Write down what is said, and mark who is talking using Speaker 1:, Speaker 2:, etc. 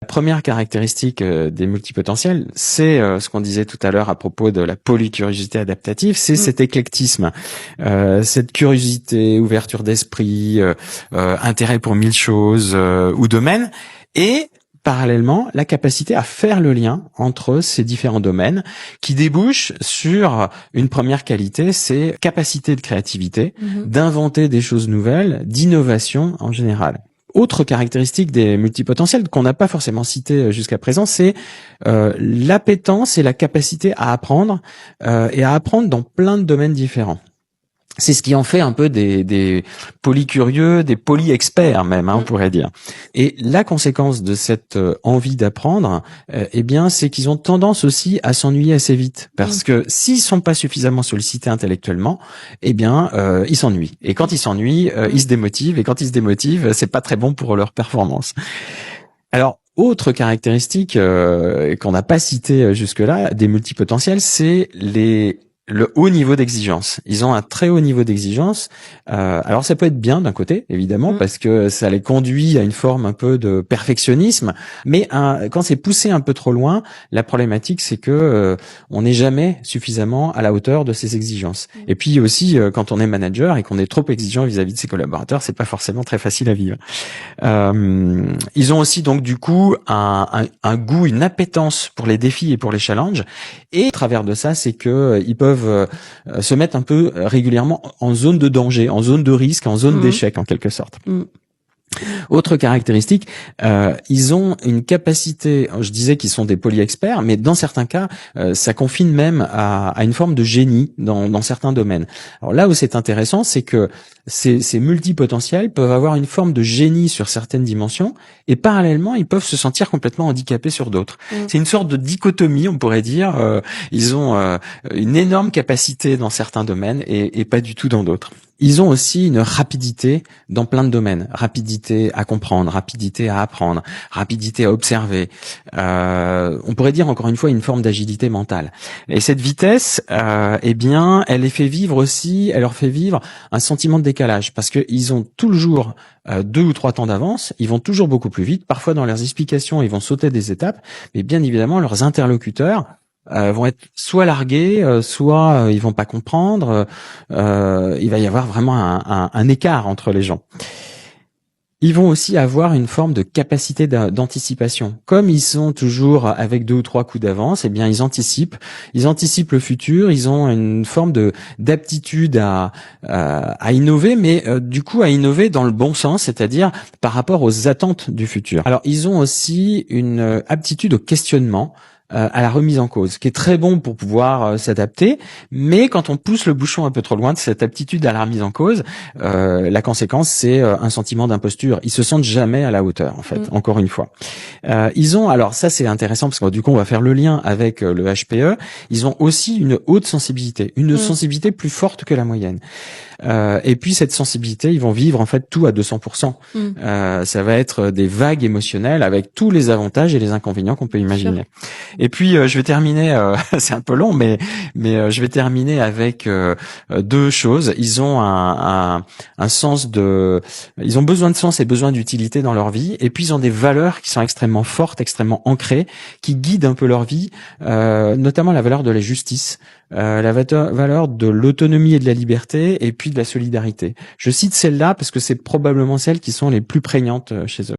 Speaker 1: La première caractéristique des multipotentiels, c'est ce qu'on disait tout à l'heure à propos de la polycuriosité adaptative, c'est cet éclectisme, cette curiosité, ouverture d'esprit, intérêt pour mille choses ou domaines, et parallèlement la capacité à faire le lien entre ces différents domaines qui débouchent sur une première qualité, c'est capacité de créativité, d'inventer des choses nouvelles, d'innovation en général. Autre caractéristique des multipotentiels qu'on n'a pas forcément cité jusqu'à présent, c'est l'appétence et la capacité à apprendre et à apprendre dans plein de domaines différents. C'est ce qui en fait un peu des polycurieux, des poly-experts même, on pourrait dire. Et la conséquence de cette envie d'apprendre, eh bien, c'est qu'ils ont tendance aussi à s'ennuyer assez vite. Parce que s'ils sont pas suffisamment sollicités intellectuellement, eh bien, ils s'ennuient. Et quand ils s'ennuient, ils se démotivent. Et quand ils se démotivent, c'est pas très bon pour leur performance. Alors, autre caractéristique qu'on n'a pas citée jusque-là des multipotentiels, c'est le haut niveau d'exigence. Ils ont un très haut niveau d'exigence. Alors ça peut être bien d'un côté, évidemment, parce que ça les conduit à une forme un peu de perfectionnisme. Mais quand c'est poussé un peu trop loin, la problématique c'est que on n'est jamais suffisamment à la hauteur de ces exigences. Et puis aussi, quand on est manager et qu'on est trop exigeant vis-à-vis de ses collaborateurs, c'est pas forcément très facile à vivre. Ils ont aussi donc du coup un goût, une appétence pour les défis et pour les challenges. Et à travers de ça, c'est que ils peuvent se mettre un peu régulièrement en zone de danger, en zone de risque, en zone d'échec en quelque sorte. Autre caractéristique, ils ont une capacité, je disais qu'ils sont des poly-experts, mais dans certains cas, ça confine même à une forme de génie dans certains domaines. Alors là où c'est intéressant, c'est que ces multipotentiels peuvent avoir une forme de génie sur certaines dimensions, et parallèlement, ils peuvent se sentir complètement handicapés sur d'autres. C'est une sorte de dichotomie, on pourrait dire. Ils ont une énorme capacité dans certains domaines et pas du tout dans d'autres. Ils ont aussi une rapidité dans plein de domaines. Rapidité à comprendre, rapidité à apprendre, rapidité à observer. On pourrait dire encore une fois une forme d'agilité mentale. Et cette vitesse, eh bien, elle les fait vivre aussi, elle leur fait vivre un sentiment de décalage parce que ils ont toujours 2 ou 3 temps d'avance. Ils vont toujours beaucoup plus vite. Parfois, dans leurs explications, ils vont sauter des étapes. Mais bien évidemment, leurs interlocuteurs vont être soit largués, soit ils vont pas comprendre. Il va y avoir vraiment un écart entre les gens. Ils vont aussi avoir une forme de capacité d'anticipation. Comme ils sont toujours avec 2 ou 3 coups d'avance, eh bien ils anticipent le futur. Ils ont une forme d'aptitude à innover, mais du coup à innover dans le bon sens, c'est-à-dire par rapport aux attentes du futur. Alors ils ont aussi une aptitude au questionnement, à la remise en cause, qui est très bon pour pouvoir s'adapter, mais quand on pousse le bouchon un peu trop loin de cette aptitude à la remise en cause, la conséquence c'est un sentiment d'imposture. Ils se sentent jamais à la hauteur, en fait. Encore une fois, ils ont, alors ça c'est intéressant parce que du coup on va faire le lien avec le HPE. Ils ont aussi une haute sensibilité, une sensibilité plus forte que la moyenne. Et puis cette sensibilité, ils vont vivre en fait tout à 200%. Ça va être des vagues émotionnelles avec tous les avantages et les inconvénients qu'on peut imaginer. Et puis je vais terminer, c'est un peu long, mais je vais terminer avec 2 choses. Ils ont un sens ils ont besoin de sens et besoin d'utilité dans leur vie. Et puis ils ont des valeurs qui sont extrêmement fortes, extrêmement ancrées, qui guident un peu leur vie, notamment la valeur de la justice. La valeur de l'autonomie et de la liberté, et puis de la solidarité. Je cite celles-là parce que c'est probablement celles qui sont les plus prégnantes chez eux.